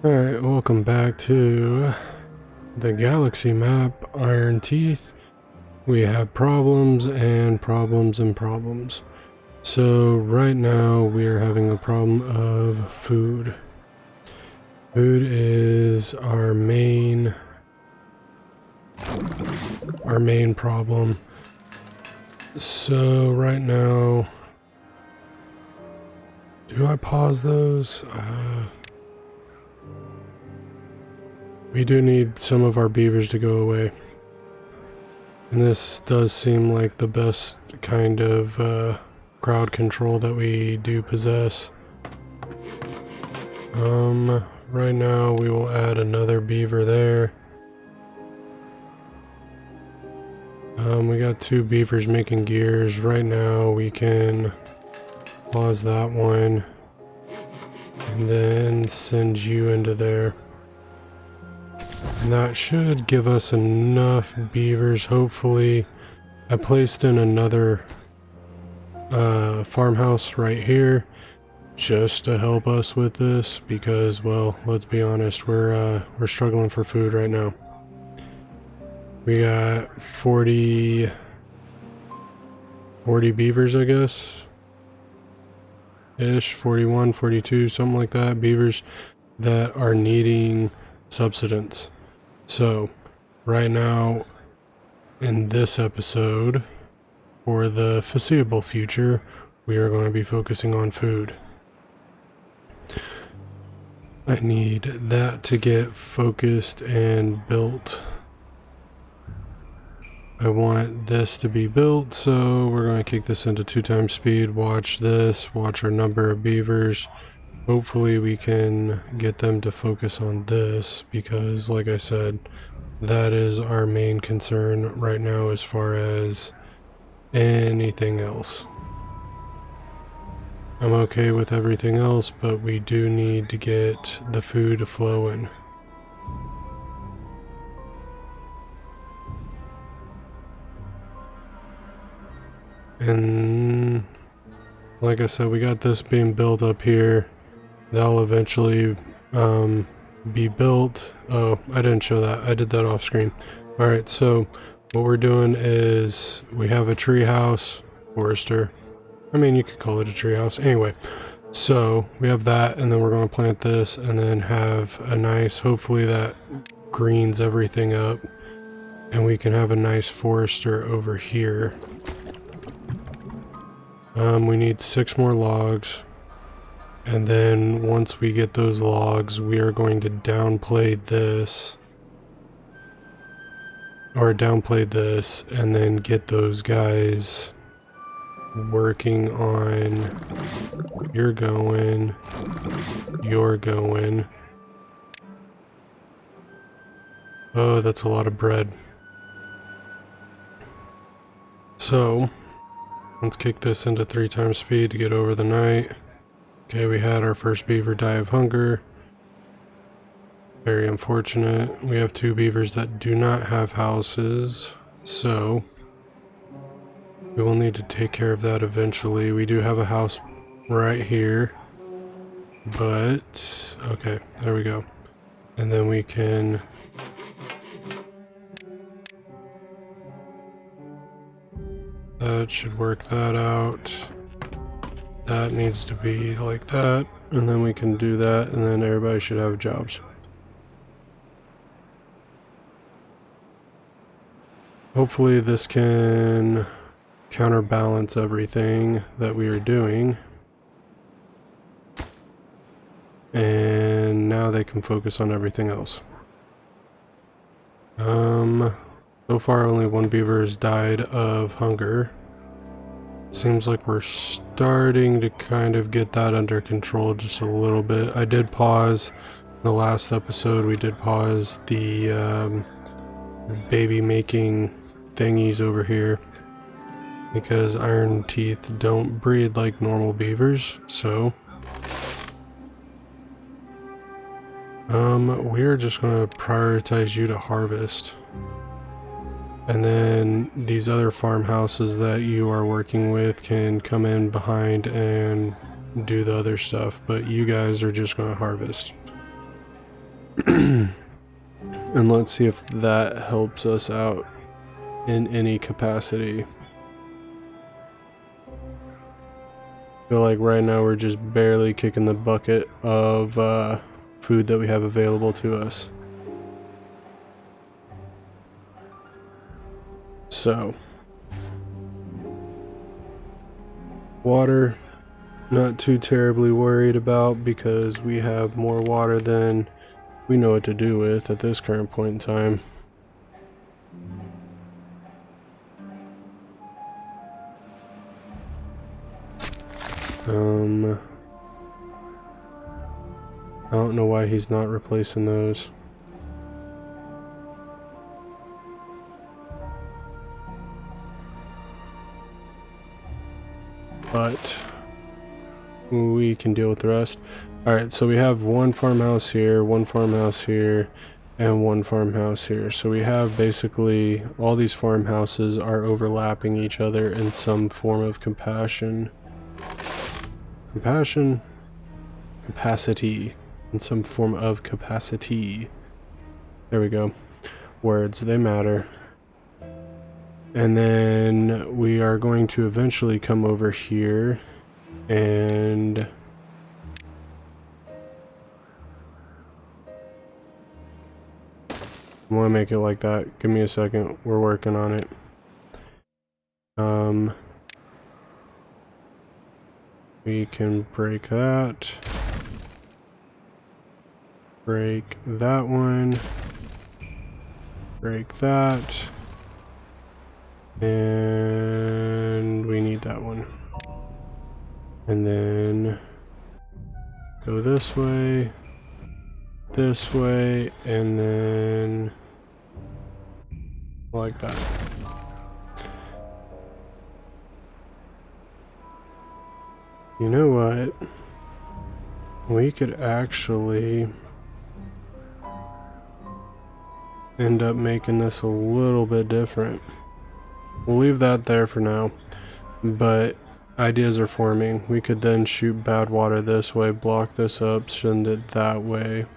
Alright, welcome back to the galaxy map, Iron Teeth. We have problems and problems and problems. So right now we are having a problem of food. Food is our main problem. So right now, do I pause those? We do need some of our beavers to go away. And this does seem like the best kind of crowd control that we do possess. Right now we will add another beaver there. We got 2 beavers making gears. Right now we can pause that one and then send you into there. And that should give us enough beavers, hopefully. I placed in another farmhouse right here just to help us with this because, well, let's be honest, we're struggling for food right now. We got 40 beavers, I guess. Ish, 41, 42, something like that, beavers that are needing subsistence. So, right now, in this episode, for the foreseeable future, we are going to be focusing on food. I need that to get focused and built. I want this to be built, so we're going to kick this into 2 times speed. Watch this, watch our number of beavers. Hopefully we can get them to focus on this because, like I said, that is our main concern right now as far as anything else. I'm okay with everything else, but we do need to get the food flowing. And like I said, we got this being built up here. That'll eventually be built. Oh, I didn't show that. I did that off screen. Alright, so what we're doing is we have a tree house, forester. I mean, you could call it a tree house. Anyway, so we have that, and then we're going to plant this and then have a nice, hopefully that greens everything up, and we can have a nice forester over here. We need 6 more logs. And then once we get those logs, we are going to downplay this. Or downplay this and then get those guys working on you're going. Oh, that's a lot of bread. So let's kick this into 3 times speed to get over the night. Okay, we had our first beaver die of hunger. Very unfortunate. We have 2 beavers that do not have houses, so we will need to take care of that eventually. We do have a house right here, but okay, there we go. And then we can that should work that out. That needs to be like that, and then we can do that, and then everybody should have jobs. Hopefully this can counterbalance everything that we are doing. And now they can focus on everything else. So far only 1 beaver has died of hunger. Seems like we're starting to kind of get that under control just a little bit. I did pause the last episode. We did pause the baby making thingies over here because iron teeth don't breed like normal beavers. So we're just going to prioritize you to harvest. And then these other farmhouses that you are working with can come in behind and do the other stuff, but you guys are just going to harvest. And let's see if that helps us out in any capacity. I feel like right now we're just barely kicking the bucket of food that we have available to us. So, water, not too terribly worried about because we have more water than we know what to do with at this current point in time. I don't know why he's not replacing those. But we can deal with the rest. Alright, so we have one farmhouse here, one farmhouse here, and one farmhouse here. So we have basically all these farmhouses are overlapping each other in some form of capacity. In some form of capacity. There we go. Words, they matter. And then we are going to eventually come over here and I want to make it like that. Give me a second. We're working on it. We can break that. Break that one. Break that. And we need that one. And then go this way, and then like that. You know what? We could actually end up making this a little bit different. We'll leave that there for now, but ideas are forming. We could then shoot bad water this way, block this up, send it that way.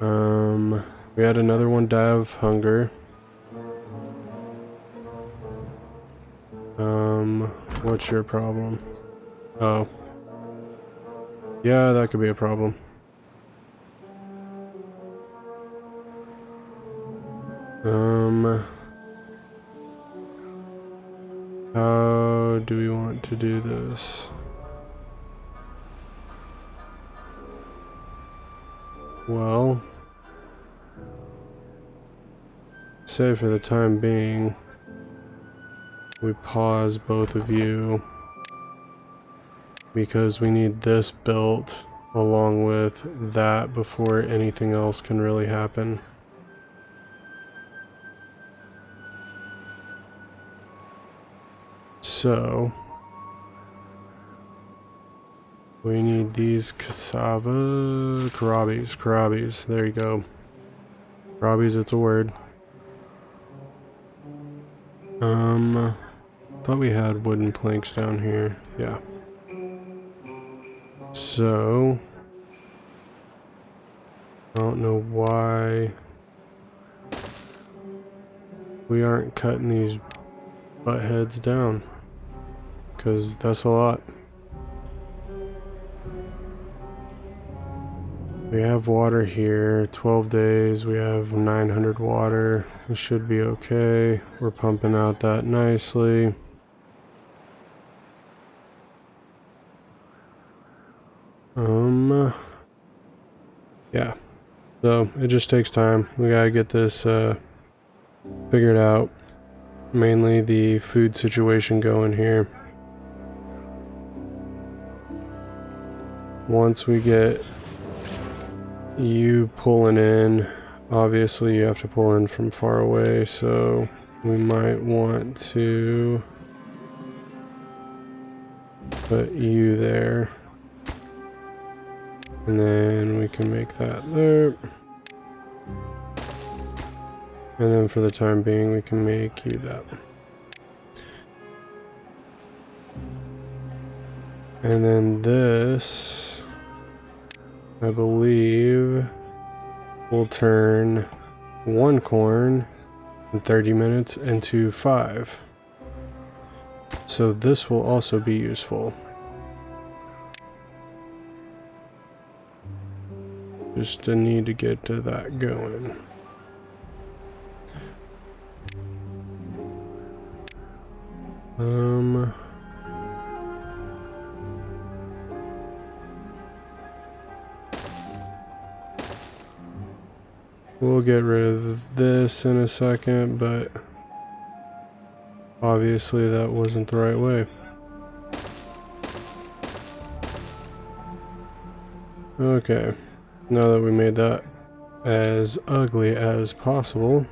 We had another one die of hunger. What's your problem? Oh. Yeah, that could be a problem. How do we want to do this? Well, say for the time being, we pause both of you because we need this built along with that before anything else can really happen. So we need these carabis, there you go. Carabis, it's a word. Thought we had wooden planks down here. Yeah. So I don't know why we aren't cutting these butt heads down, because that's a lot. We have water here, 12 days, we have 900 water, we should be okay. We're pumping out that nicely. Yeah, so it just takes time. We gotta get this figured out, mainly the food situation going here. Once we get you pulling in, obviously you have to pull in from far away, so we might want to put you there, and then we can make that there, and then for the time being we can make you that, and then this I believe we'll turn 1 corn in 30 minutes into 5. So this will also be useful. Just a need to get to that going. We'll get rid of this in a second, but obviously that wasn't the right way. Okay, now that we made that as ugly as possible,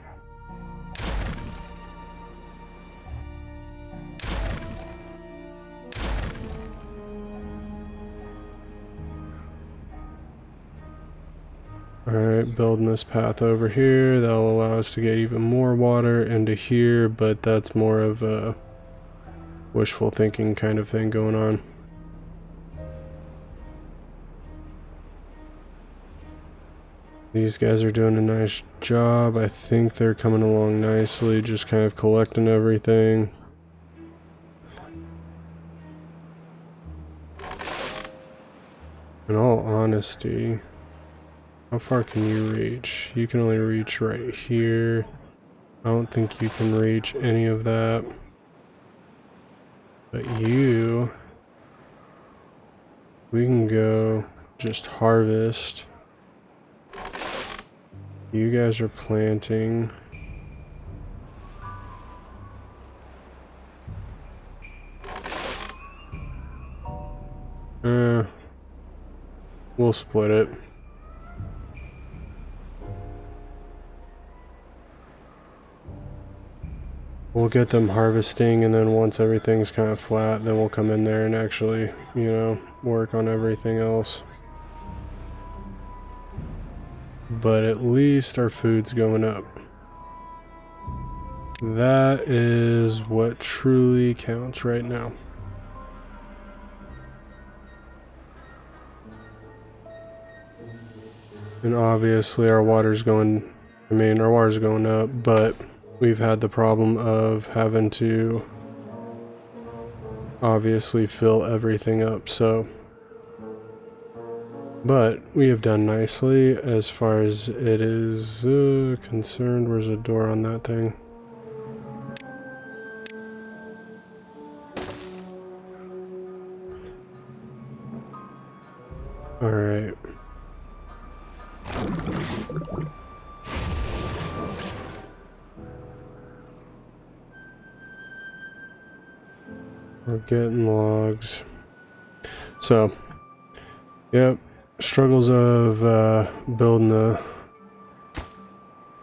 alright, building this path over here, that'll allow us to get even more water into here, but that's more of a wishful thinking kind of thing going on. These guys are doing a nice job. I think they're coming along nicely, just kind of collecting everything. In all honesty, how far can you reach? You can only reach right here. I don't think you can reach any of that. But you, we can go just harvest. You guys are planting. We'll split it. We'll get them harvesting, and then once everything's kind of flat, then we'll come in there and actually, you know, work on everything else. But at least our food's going up. That is what truly counts right now. And obviously our water's going up, but we've had the problem of having to obviously fill everything up, so. But we have done nicely as far as it is concerned. Where's the door on that thing? Alright. We're getting logs. So, yep. Struggles of building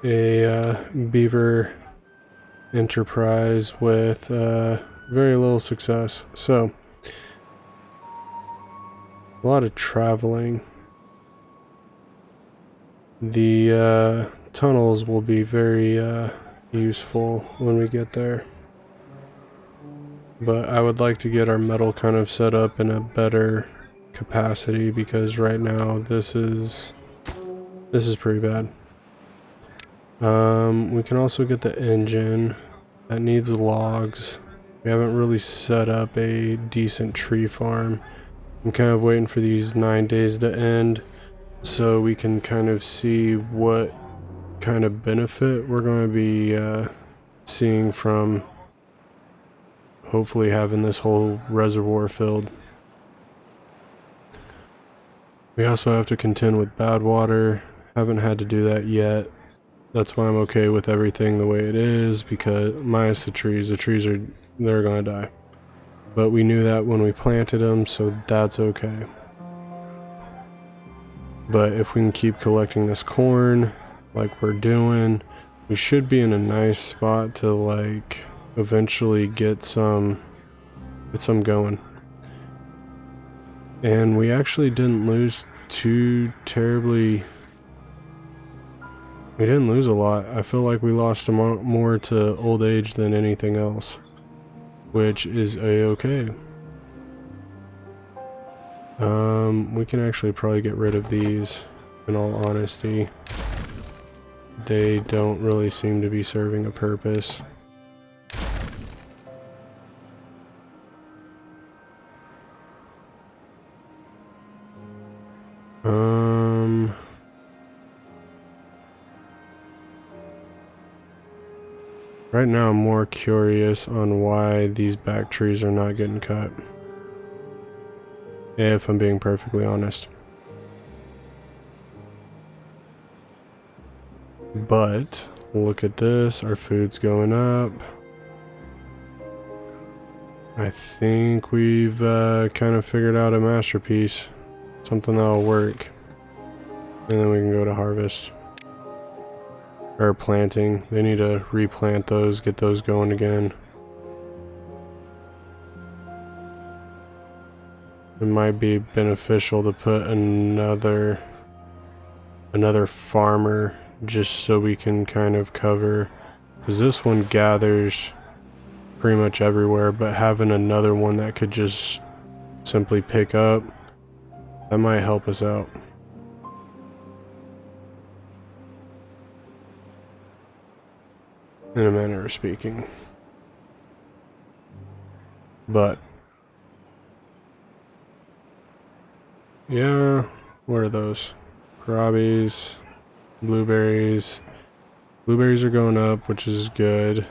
a beaver enterprise with very little success. So, a lot of traveling. The tunnels will be very useful when we get there. But I would like to get our metal kind of set up in a better capacity, because right now this is pretty bad. We can also get the engine. That needs logs. We haven't really set up a decent tree farm. I'm kind of waiting for these 9 days to end so we can kind of see what kind of benefit we're going to be seeing from hopefully having this whole reservoir filled. We also have to contend with bad water. Haven't had to do that yet. That's why I'm okay with everything the way it is, because minus the trees they're gonna die. But we knew that when we planted them, so that's okay. But if we can keep collecting this corn like we're doing, we should be in a nice spot to like eventually get some going. And we actually didn't lose too terribly. We didn't lose a lot. I feel like we lost more to old age than anything else, which is a-okay. We can actually probably get rid of these, in all honesty. They don't really seem to be serving a purpose. Right now I'm more curious on why these back trees are not getting cut. If I'm being perfectly honest. But look at this, our food's going up. I think we've kind of figured out a masterpiece. Something that'll work. And then we can go to harvest. Or planting. They need to replant those, get those going again. It might be beneficial to put another farmer just so we can kind of cover, because this one gathers pretty much everywhere, but having another one that could just simply pick up, that might help us out. In a manner of speaking. But yeah, what are those? Krabbies, blueberries. Blueberries are going up, which is good.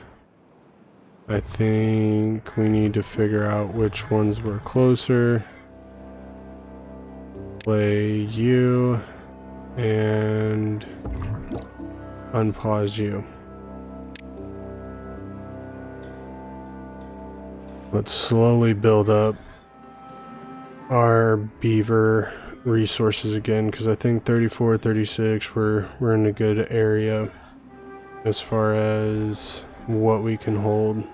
I think we need to figure out which ones were closer. Play you and unpause you. Let's slowly build up our beaver resources again, because I think 34, 36, we're in a good area as far as what we can hold.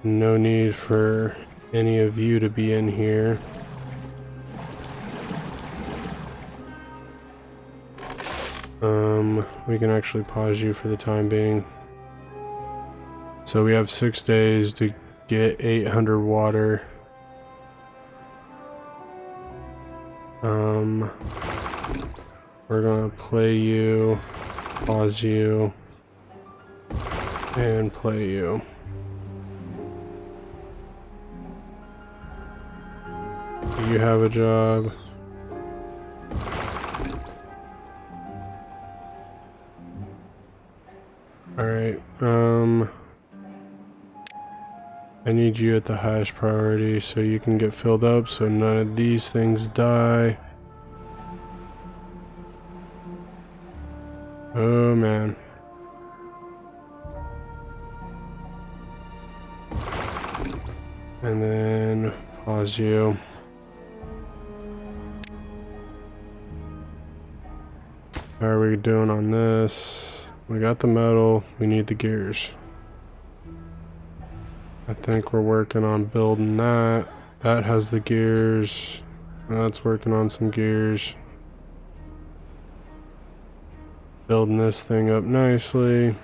No need for any of you to be in here. We can actually pause you for the time being. So we have 6 days to get 800 water. We're gonna play you, pause you, and play you. You have a job. Alright, I need you at the highest priority so you can get filled up so none of these things die. Oh man. And then pause you. How are we doing on this? We got the metal, we need the gears. I think we're working on building that. That has the gears. That's working on some gears. Building this thing up nicely.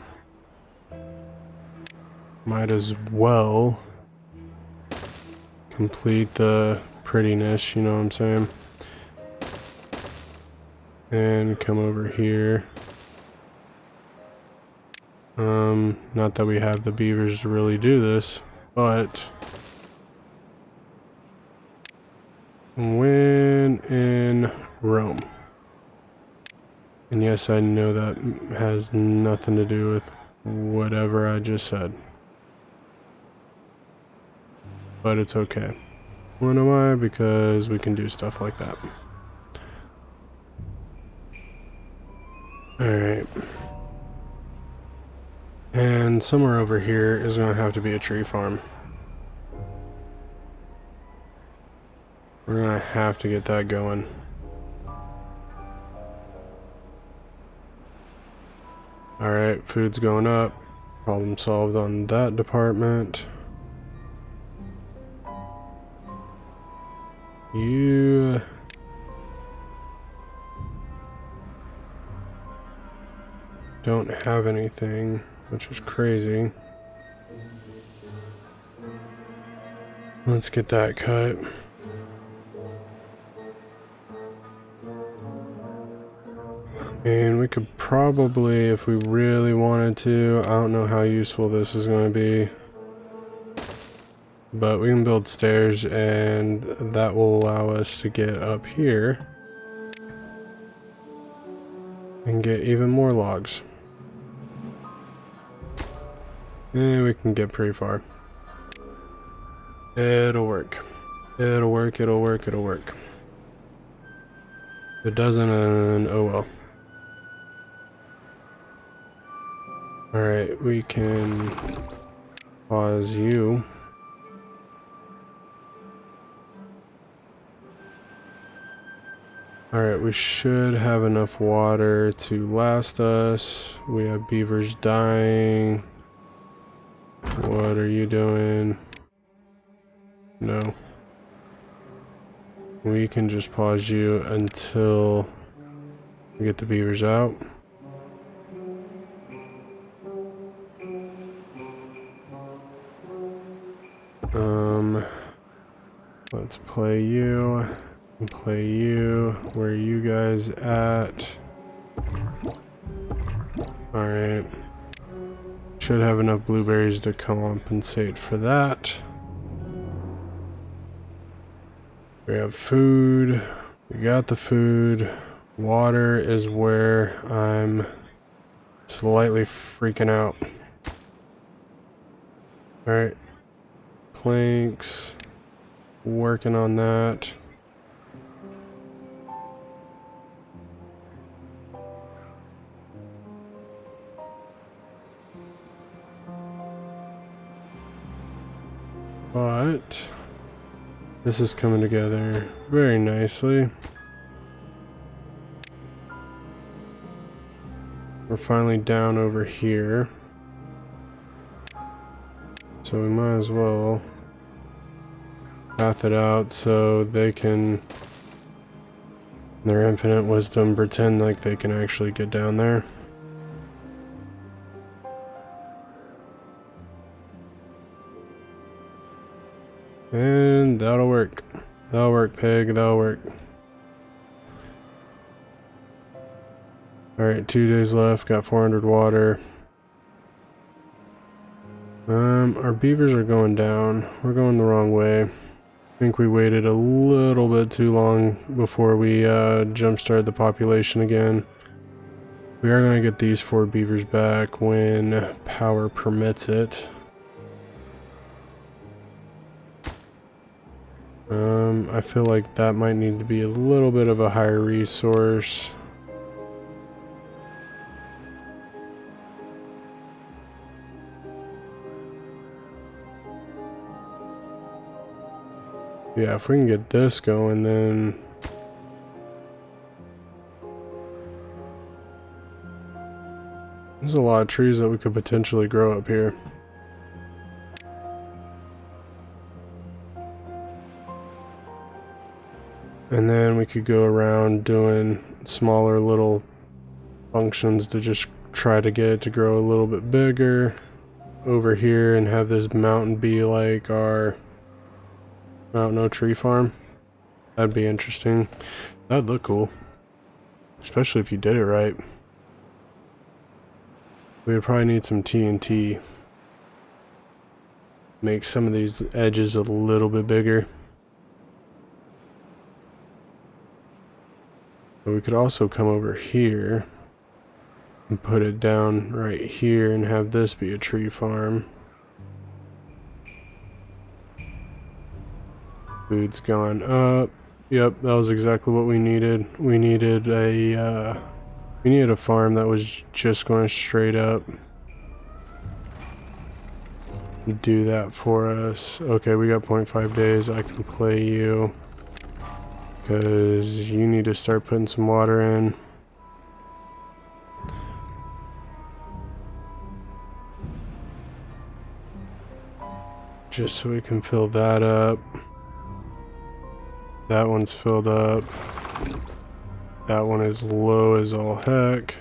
Might as well complete the prettiness, you know what I'm saying? And come over here. Not that we have the beavers to really do this, but when in Rome. And yes, I know that has nothing to do with whatever I just said. But it's okay. When am I? Because we can do stuff like that. Alright. And somewhere over here is going to have to be a tree farm. We're going to have to get that going. Alright, food's going up. Problem solved on that department. You... don't have anything, which is crazy. Let's get that cut. And we could probably, if we really wanted to, I don't know how useful this is going to be, but we can build stairs and that will allow us to get up here and get even more logs. And we can get pretty far. It'll work. It'll work, it'll work, it'll work. If it doesn't, then oh well. Alright, we can pause you. Alright, we should have enough water to last us. We have beavers dying. What are you doing? No. We can just pause you until we get the beavers out. Let's play you. Play you. Where are you guys at? Alright. Should have enough blueberries to compensate for that. We have food. We got the food. Water is where I'm slightly freaking out. Alright. Planks. Working on that. But this is coming together very nicely. We're finally down over here. So we might as well path it out so they can, in their infinite wisdom, pretend like they can actually get down there. And that'll work. That'll work, pig. That'll work. Alright, 2 days left. Got 400 water. Our beavers are going down. We're going the wrong way. I think we waited a little bit too long before we jump-started the population again. We are going to get these 4 beavers back when power permits it. I feel like that might need to be a little bit of a higher resource. Yeah, if we can get this going, then there's a lot of trees that we could potentially grow up here. And then we could go around doing smaller little functions to just try to get it to grow a little bit bigger over here and have this mountain be like our, I don't know, tree farm. That'd be interesting. That'd look cool. Especially if you did it right. We would probably need some TNT. Make some of these edges a little bit bigger. But we could also come over here and put it down right here and have this be a tree farm. Food's gone up. Yep, that was exactly what we needed. We needed a farm that was just going straight up. Do that for us. Okay, we got 0.5 days. I can play you. Because you need to start putting some water in. Just so we can fill that up. That one's filled up. That one is low as all heck.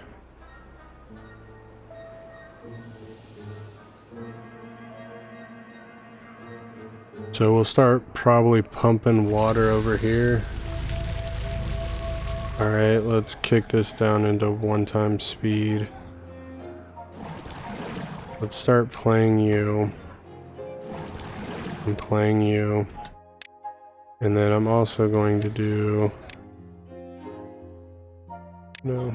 So we'll start probably pumping water over here. Alright, let's kick this down into 1 times speed. Let's start playing you. I'm playing you. And then I'm also going to do... No.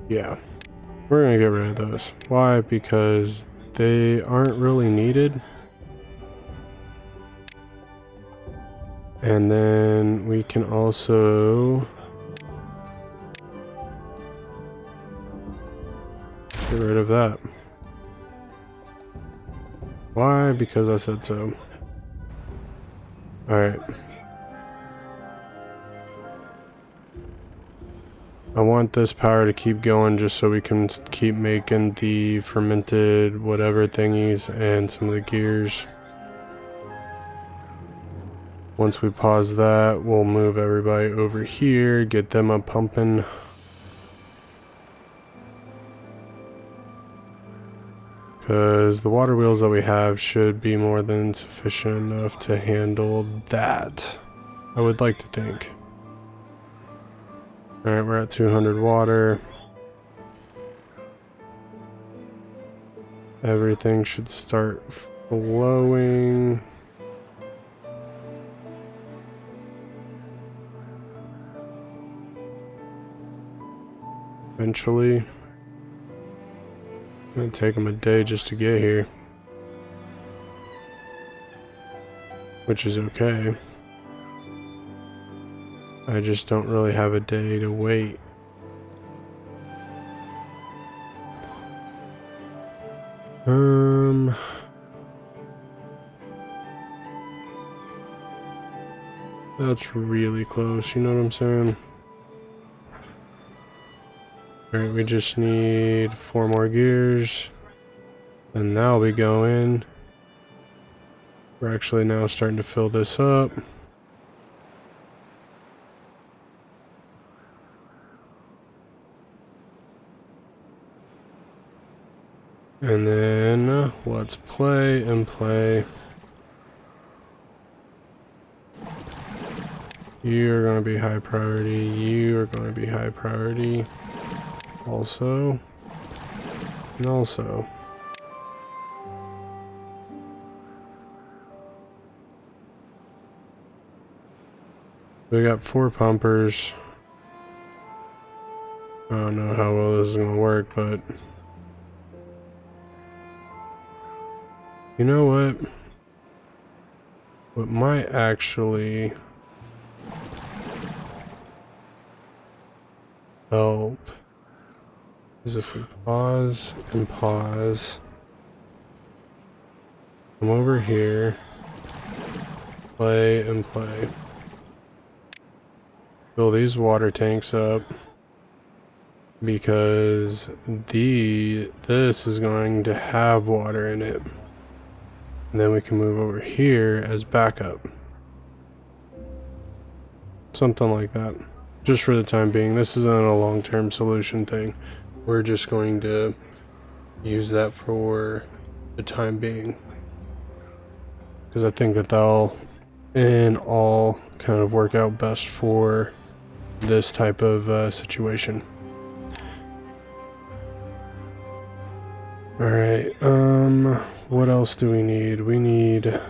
Yeah. We're gonna get rid of those. Why? Because they aren't really needed. And then we can also get rid of that. Why? Because I said so. Alright. I want this power to keep going just so we can keep making the fermented whatever thingies and some of the gears. Once we pause that, we'll move everybody over here, get them a pumping. Because the water wheels that we have should be more than sufficient enough to handle that. I would like to think. Alright, we're at 200 water. Everything should start flowing. Eventually. It's gonna take them a day just to get here. Which is okay. I just don't really have a day to wait. That's really close, you know what I'm saying? Alright, we just need 4 more gears. And that'll be going. We're actually now starting to fill this up. And then let's play and play. You are going to be high priority. You are going to be high priority. Also. And also. We got 4 pumpers. I don't know how well this is going to work, but... You know what? What might actually help is if we pause and pause. Come over here. Play and play. Fill these water tanks up. Because this is going to have water in it. And then we can move over here as backup. Something like that. Just for the time being. This isn't a long-term solution thing. We're just going to use that for the time being. Because I think that that'll, in all, kind of work out best for this type of situation. Alright, what else do we need? We need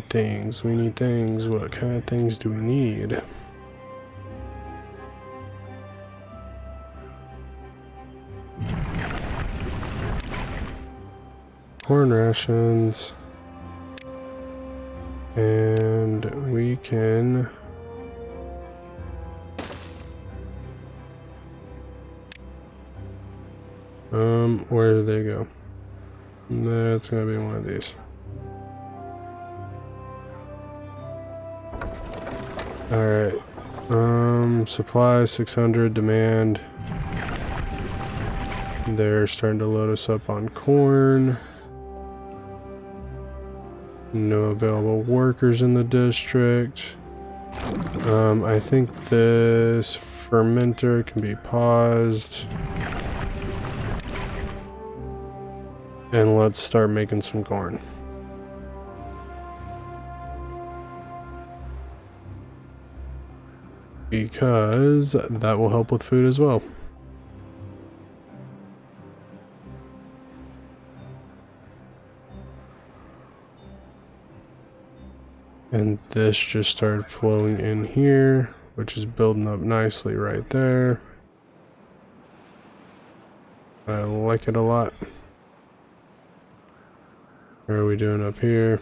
things. We need things. What kind of things do we need? Corn rations. And we can... where did they go? That's gonna be one of these. Alright. Supply 600, demand. They're starting to load us up on corn. No available workers in the district. I think this fermenter can be paused. And let's start making some corn. Because that will help with food as well. And this just started flowing in here, which is building up nicely right there. I like it a lot. What are we doing up here?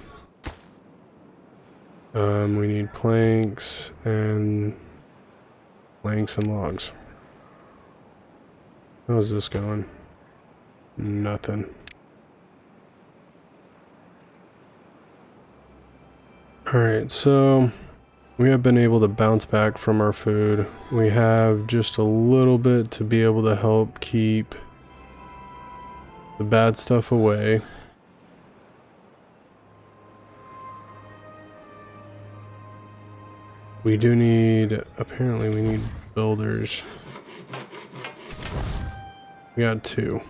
We need planks and logs. How's this going? Nothing. Alright, so we have been able to bounce back from our food. We have just a little bit to be able to help keep the bad stuff away. We do need, apparently we need builders. We got 2.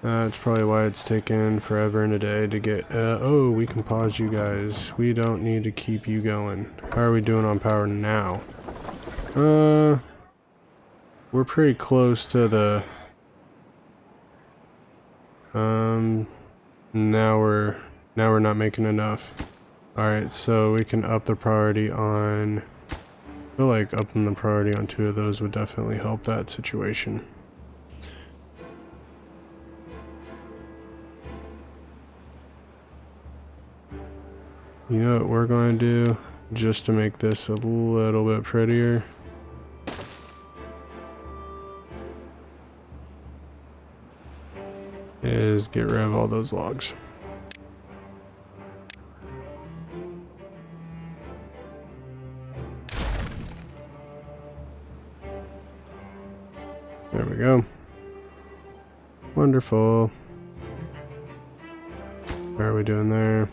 That's probably why it's taken forever and a day to get, oh, we can pause you guys. We don't need to keep you going. How are we doing on power now? We're pretty close to the, now we're not making enough. Alright, so we can up the priority on, I feel like upping the priority on 2 of those would definitely help that situation. You know what we're going to do, just to make this a little bit prettier? Is get rid of all those logs. There we go. Wonderful. How are we doing there?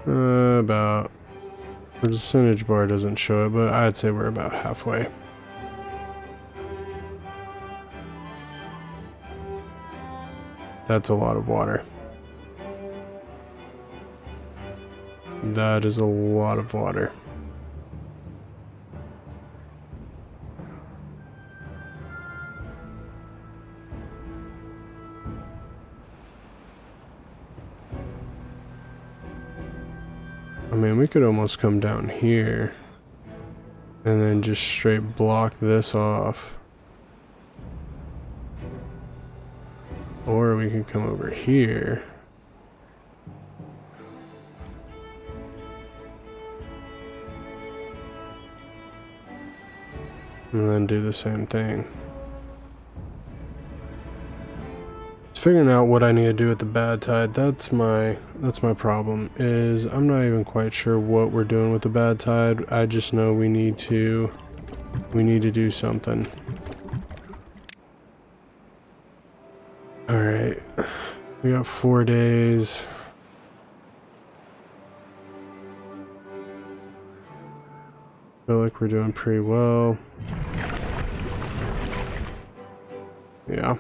About, the percentage bar doesn't show it, but I'd say we're about halfway. That's a lot of water. That is a lot of water. I mean, we could almost come down here and then just straight block this off. Or we can come over here. And then do the same thing. Figuring out what I need to do with the bad tide, that's my problem, is I'm not even quite sure what we're doing with the bad tide. I just know we need to do something. Alright, we got 4 days. Feel like we're doing pretty well. Yeah.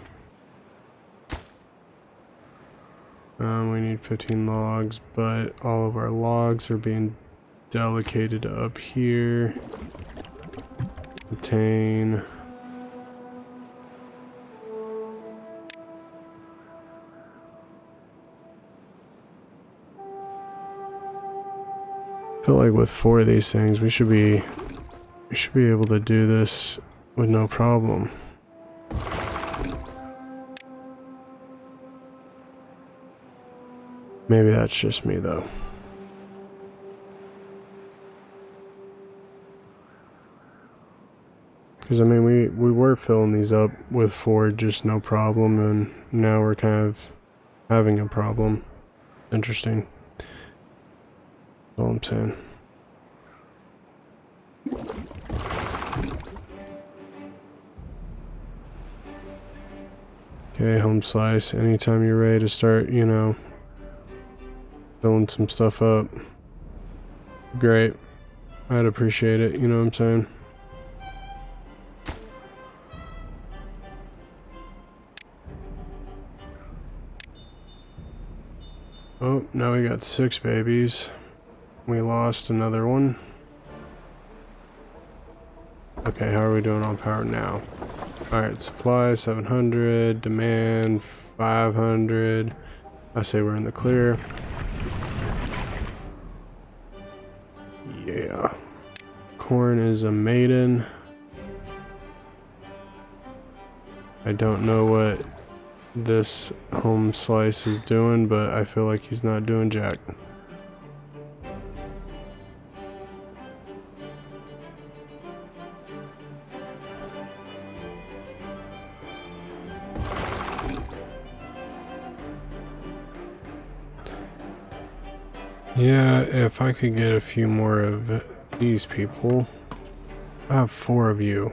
We need 15 logs, but all of our logs are being delegated up here. Obtain. I feel like with 4 of these things, we should be able to do this with no problem. Maybe that's just me though. Because I mean, we were filling these up with 4 just no problem, and now we're kind of having a problem. Interesting. That's all I'm saying. Okay, home slice. Anytime you're ready to start, you know, filling some stuff up. Great. I'd appreciate it, you know what I'm saying? Oh, now we got 6 babies. We lost another one. Okay, how are we doing on power now? Alright, supply 700, demand 500. I say we're in the clear. Yeah. Corn is a maiden. I don't know what this home slice is doing, but I feel like he's not doing jack. Yeah, if I could get a few more of these people. I have 4 of you.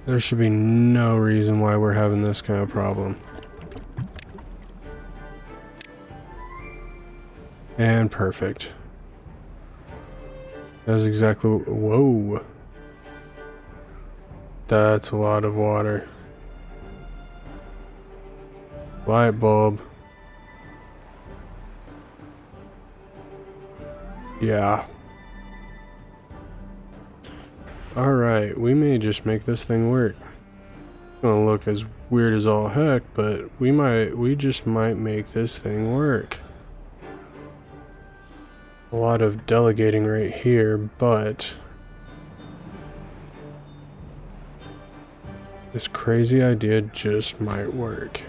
There should be no reason why we're having this kind of problem. And perfect. That's exactly what, whoa. That's a lot of water. Light bulb. Yeah. Alright, we may just make this thing work. It's gonna look as weird as all heck, but we just might make this thing work. A lot of delegating right here, but this crazy idea just might work.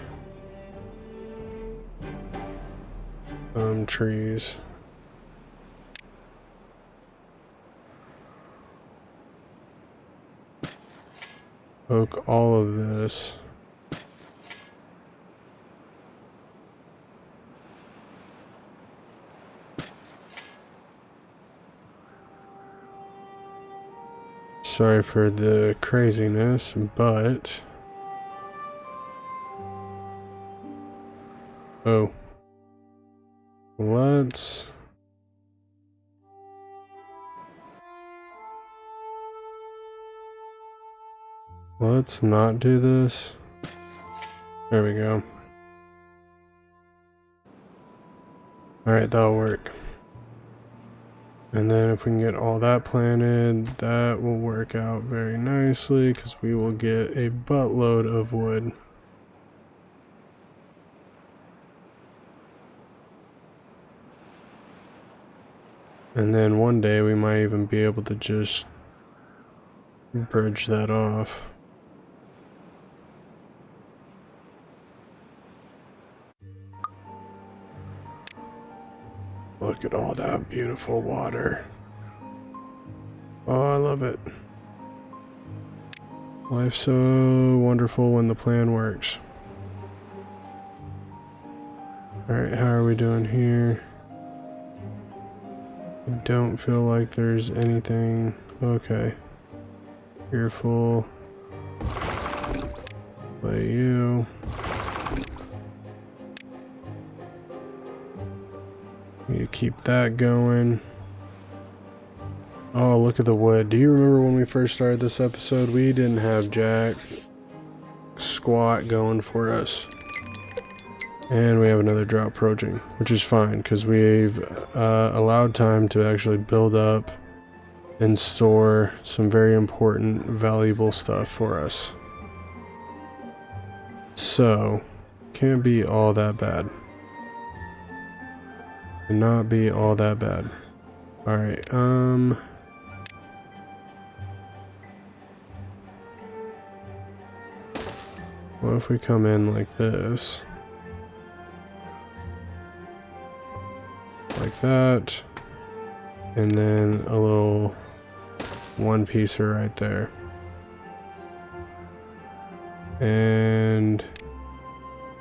Trees. Oak all of this. Sorry for the craziness, but oh, let's not do this. There we go. Alright, that'll work. And then if we can get all that planted, that will work out very nicely because we will get a buttload of wood. And then one day we might even be able to just bridge that off. Look at all that beautiful water. Oh, I love it. Life's so wonderful when the plan works. Alright, how are we doing here? I don't feel like there's anything. Okay. You're full. Play you. Need to keep that going. Oh, look at the wood. Do you remember when we first started this episode? We didn't have jack squat going for us. And we have another drought approaching, which is fine because we've allowed time to actually build up and store some very important, valuable stuff for us. So, can't be all that bad. Cannot be all that bad. Alright, what if we come in like this? Like that. And then a little one-piecer right there. And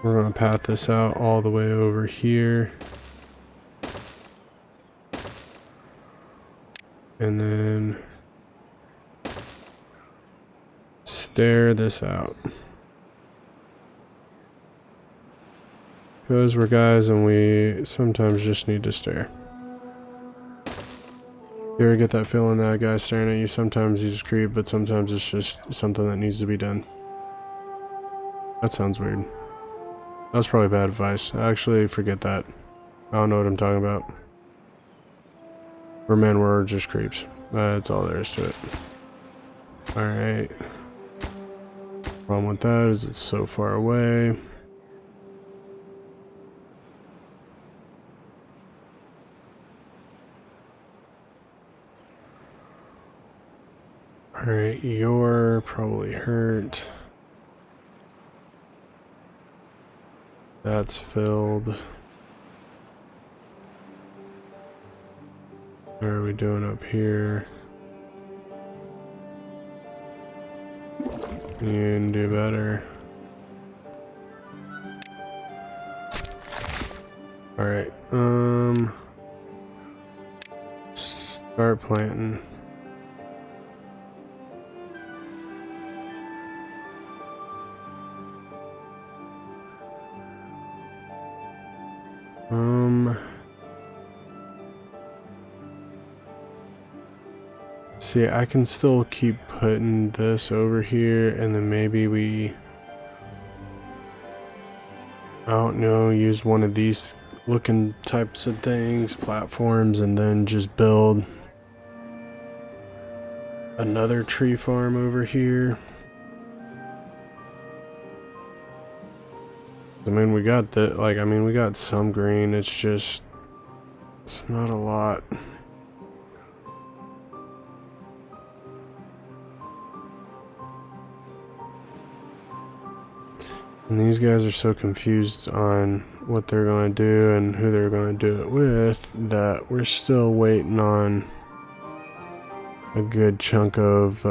we're gonna pat this out all the way over here. And then stare this out. Because we're guys and we sometimes just need to stare. You ever get that feeling that a guy's staring at you? Sometimes you just creep, but sometimes it's just something that needs to be done. That sounds weird. That was probably bad advice. Actually, forget that. I don't know what I'm talking about. We're men, we're just creeps. That's all there is to it. Alright. Problem with that is it's so far away. Alright, you're probably hurt. That's filled. What are we doing up here? You can do better. Alright, start planting. See, I can still keep putting this over here, and then maybe I don't know, use one of these looking types of things, platforms, and then just build another tree farm over here. I mean, we got we got some green, it's not a lot. And these guys are so confused on what they're going to do and who they're going to do it with that we're still waiting on a good chunk of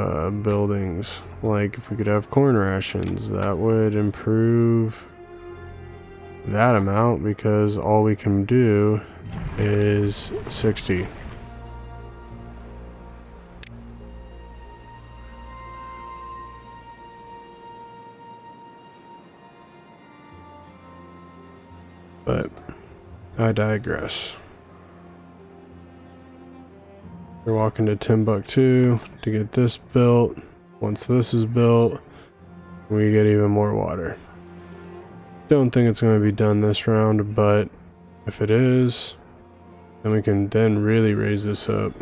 buildings. Like if we could have corn rations, that would improve that amount because all we can do is 60. But I digress. We're walking to Timbuktu to get this built. Once this is built, we get even more water. Don't think it's going to be done this round, but if it is, then we can then really raise this up.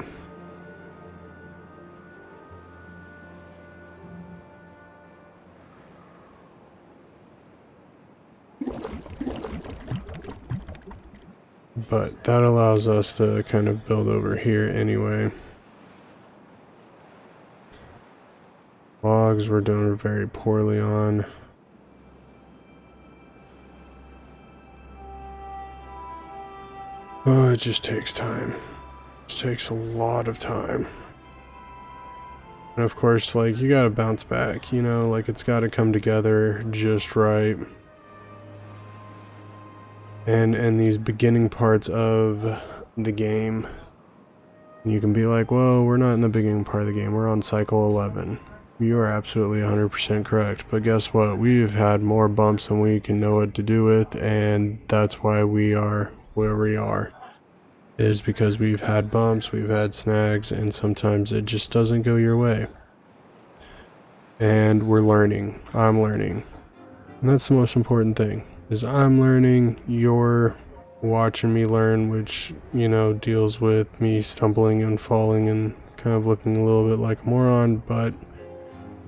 But that allows us to kind of build over here anyway. Logs we're doing very poorly on. Oh, it just takes time. It just takes a lot of time. And of course, like, you gotta bounce back, you know, like it's gotta come together just right. And in these beginning parts of the game, you can be like, well, we're not in the beginning part of the game, we're on cycle 11. You are absolutely 100% correct, but guess what? We've had more bumps than we can know what to do with, and that's why we are where we are. Is because we've had bumps, we've had snags, and sometimes it just doesn't go your way. And we're learning. I'm learning. And that's the most important thing, is I'm learning, you're watching me learn, which, you know, deals with me stumbling and falling and kind of looking a little bit like a moron, but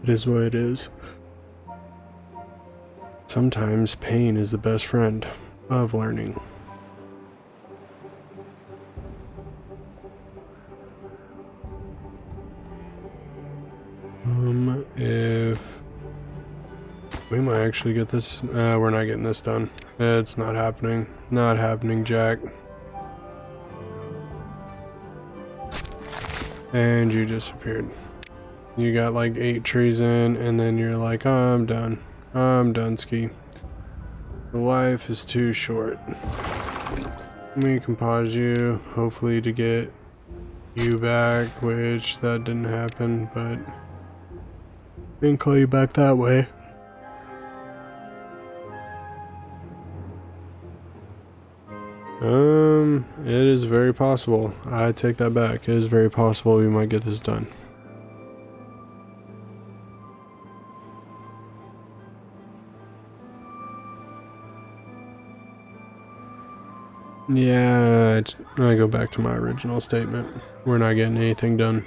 it is what it is. Sometimes pain is the best friend of learning. If we might actually get this, we're not getting this done. It's not happening. Not happening, Jack. And you disappeared. You got like 8 trees in, and then you're like, oh, I'm done. I'm done, ski. The life is too short. We can pause you, hopefully to get you back, which that didn't happen, but we can call you back that way. It is very possible. I take that back. It is very possible we might get this done. Yeah, I go back to my original statement. We're not getting anything done.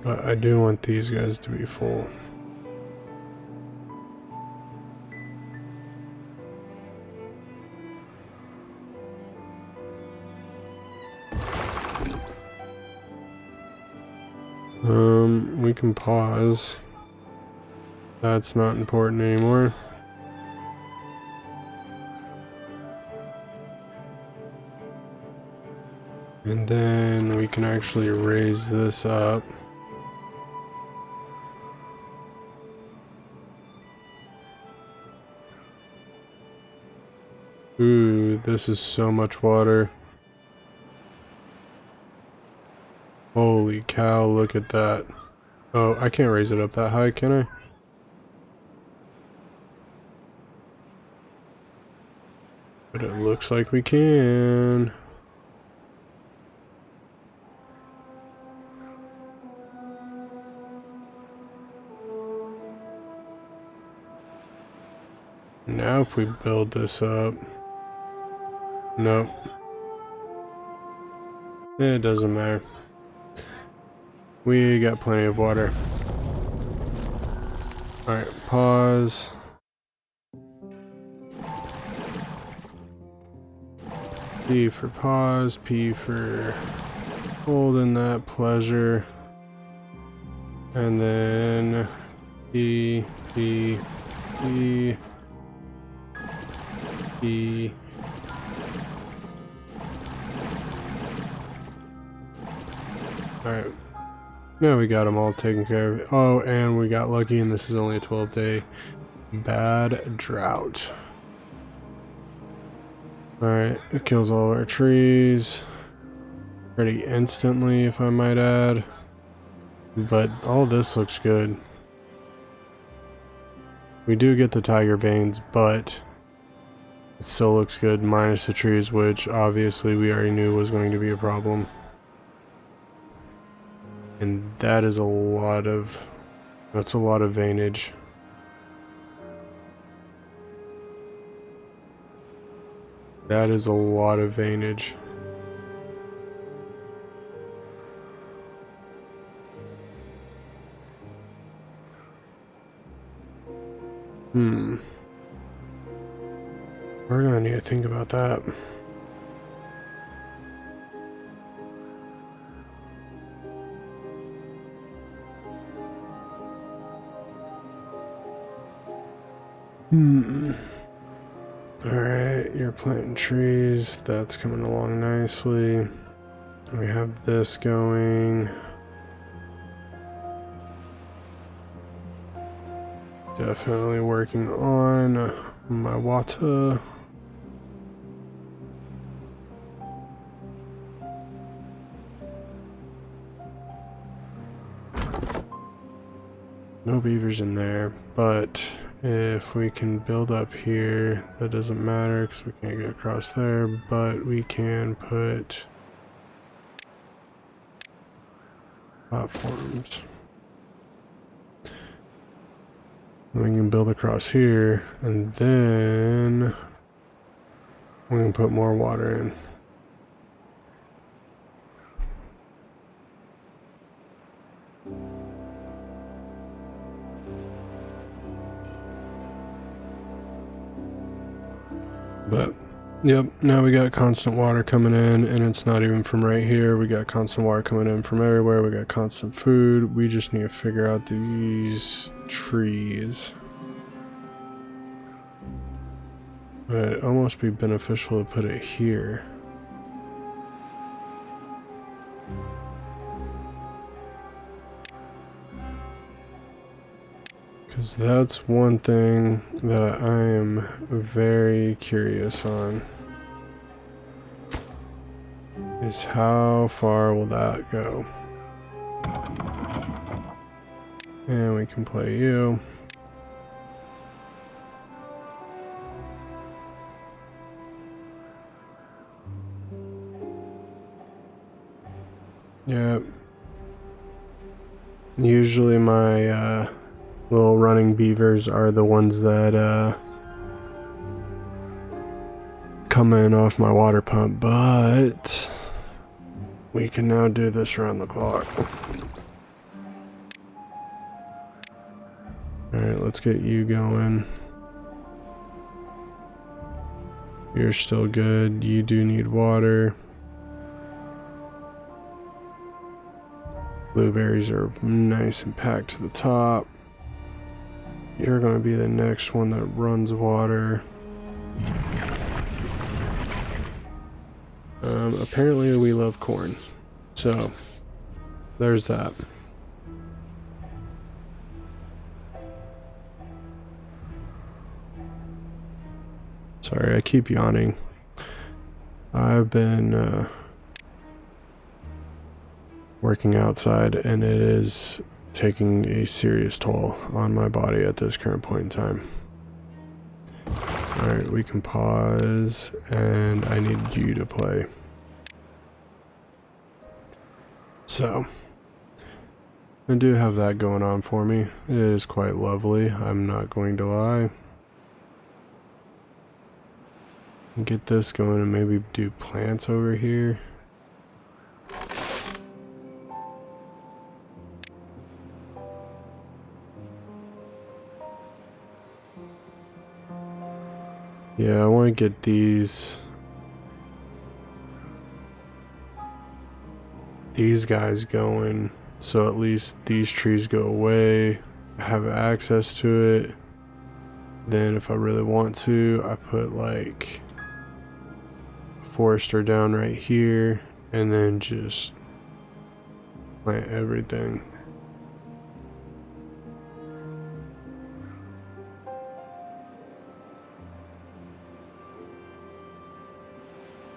But I do want these guys to be full. We can pause. That's not important anymore. And then we can actually raise this up. Ooh, this is so much water. Holy cow, look at that. Oh, I can't raise it up that high, can I? But it looks like we can. Now if we build this up. Nope. It doesn't matter. We got plenty of water. Alright, pause. P for pause, P for holding that pleasure. And then P, P, P, P. Alright. Now we got them all taken care of. Oh, and we got lucky, and this is only a 12-day bad drought. Alright, it kills all of our trees. Pretty instantly, if I might add. But all this looks good. We do get the tiger veins, but it still looks good, minus the trees, which obviously we already knew was going to be a problem. And that is that's a lot of veinage. That is a lot of veinage. We're gonna need to think about that. Alright, you're planting trees. That's coming along nicely. We have this going. Definitely working on my water. No beavers in there, but if we can build up here, that doesn't matter because we can't get across there, but we can put platforms. We can build across here, and then we can put more water in. But, yep, now we got constant water coming in, and it's not even from right here. We got constant water coming in from everywhere. We got constant food. We just need to figure out these trees. But it'd almost be beneficial to put it here. Because that's one thing that I am very curious on. Is how far will that go? And we can play you. Yep. Usually my little running beavers are the ones that come in off my water pump, but we can now do this around the clock. Alright, let's get you going. You're still good. You do need water. Blueberries are nice and packed to the top. You're going to be the next one that runs water. Apparently we love corn. So, there's that. Sorry, I keep yawning. I've been working outside and it is taking a serious toll on my body at this current point in time. Alright, we can pause and I need you to play. So, I do have that going on for me. It is quite lovely, I'm not going to lie. Get this going and maybe do plants over here. Yeah, I want to get these guys going, so at least these trees go away. I have access to it. Then if I really want to, I put like a forester down right here and then just plant everything.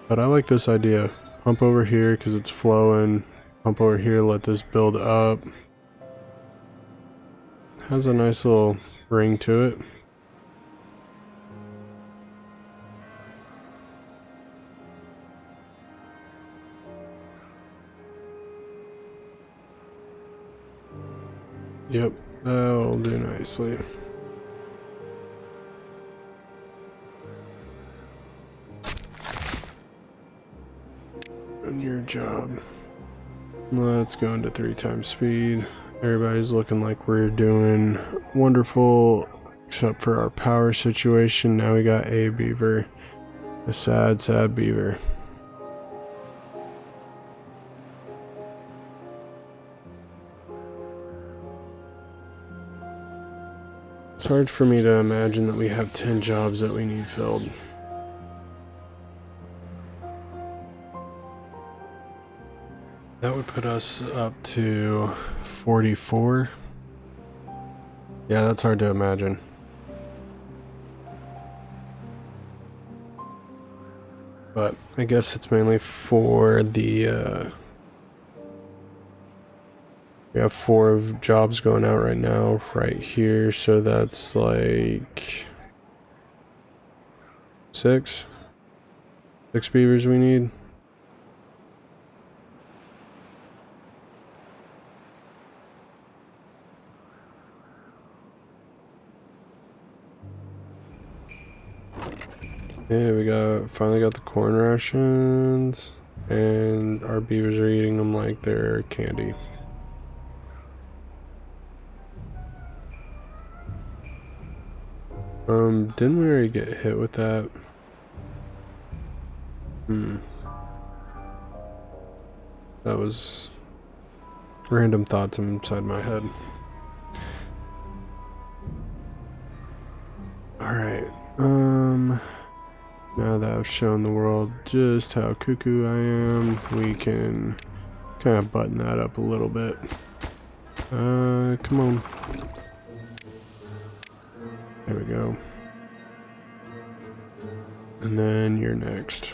But I like this idea. Pump over here because it's flowing. Pump over here, let this build up. Has a nice little ring to it. Yep, that'll do nicely. Your job. Let's go into 3 times speed. Everybody's looking like we're doing wonderful except for our power situation. Now we got a beaver, a sad beaver. It's hard for me to imagine that we have 10 jobs that we need filled. That would put us up to 44. Yeah, that's hard to imagine. But I guess it's mainly for the, we have 4 jobs going out right now, right here, so that's like 6 beavers we need. Yeah, we finally got the corn rations, and our beavers are eating them like they're candy. Didn't we already get hit with that? That was random thoughts inside my head. Alright, now that I've shown the world just how cuckoo I am, we can kind of button that up a little bit. Come on. There we go. And then you're next.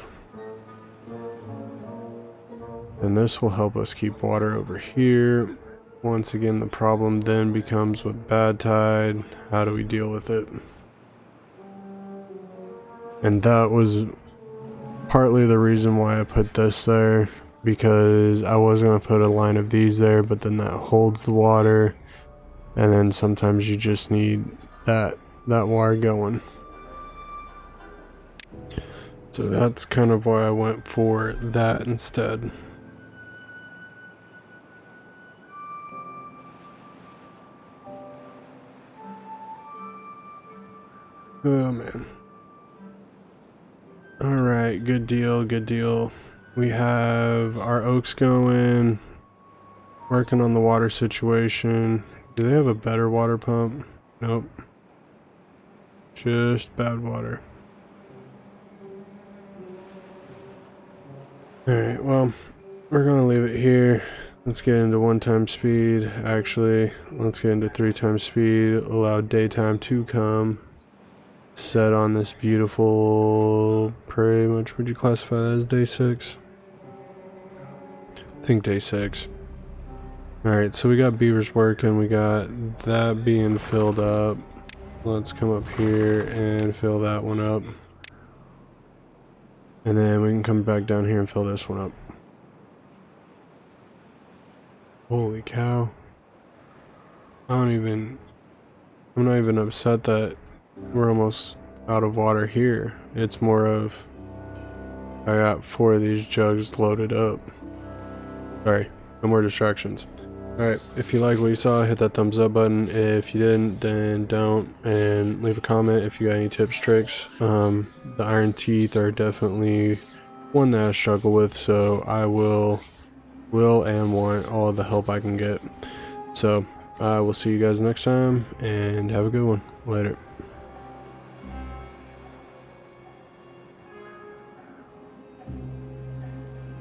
And this will help us keep water over here. Once again, the problem then becomes with bad tide. How do we deal with it? And that was partly the reason why I put this there. because I was going to put a line of these there, but then that holds the water, and then sometimes you just need that wire going. So that's kind of why I went for that instead. Oh man. Alright, good deal, good deal. We have our oaks going, working on the water situation. Do they have a better water pump? Nope. Just bad water. Alright, well, we're gonna leave it here. Let's get into 1x speed. Actually, let's get into 3x speed. Allow daytime to come. Set on this beautiful, pretty much, would you classify that as day 6? I think day 6. Alright, so we got beavers working, we got that being filled up. Let's come up here and fill that one up. And then we can come back down here and fill this one up. Holy cow. I'm not even upset that we're almost out of water here. It's more of, I got 4 of these jugs loaded up. Sorry, no more distractions. Alright, if you like what you saw, hit that thumbs up button. If you didn't, then don't. And leave a comment if you got any tips, tricks. The iron teeth are definitely one that I struggle with, so I will and want all the help I can get. So, I will see you guys next time, and have a good one. Later.